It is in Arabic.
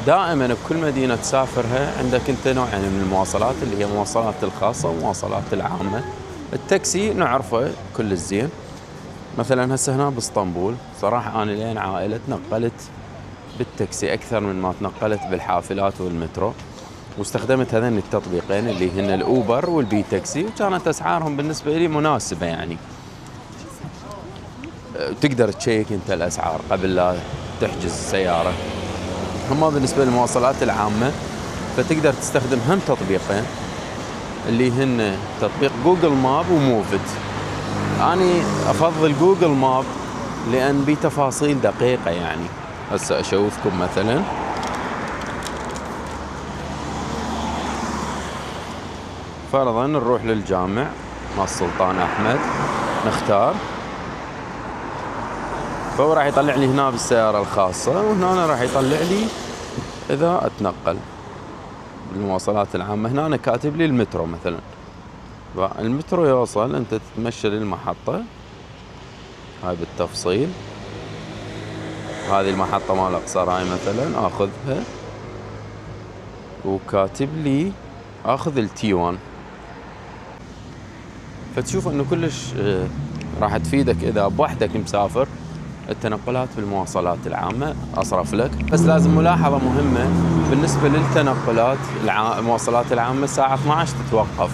دائما بكل مدينة تسافرها عندك انت نوعين من المواصلات، اللي هي مواصلات الخاصة ومواصلات العامة. التاكسي نعرفه كل الزين. مثلا هسه هنا باسطنبول صراحة أنا لين عائلة تنقلت بالتاكسي أكثر من ما تنقلت بالحافلات والمترو، واستخدمت هذين التطبيقين اللي هن الأوبر والبي تاكسي، وكانت أسعارهم بالنسبة لي مناسبة يعني. تقدر تشيك أنت الأسعار قبل لا تحجز السيارة. أما بالنسبة للمواصلات العامة فتقدر تستخدم هم تطبيقين اللي هن تطبيق جوجل ماب وموفت. أنا أفضل جوجل ماب لأن بيه تفاصيل دقيقة يعني. هسه أشوفكم مثلا فرضا نروح للجامع مع السلطان أحمد، نختار، فهو راح يطلع لي هنا بالسيارة الخاصة، وهنا راح يطلع لي إذا أتنقل بالمواصلات العامة. هنا أنا كاتب لي المترو مثلا، المترو يوصل أنت تتمشى للمحطة هاي بالتفصيل. هذه المحطة مال أقصر هاي مثلا آخذها، وكاتب لي آخذ التي 1. فتشوف أنه كلش راح تفيدك إذا بوحدك مسافر. التنقلات بالمواصلات العامة أصرف لك. بس لازم ملاحظة مهمة بالنسبة للتنقلات المواصلات العامة، الساعة 12 تتوقف.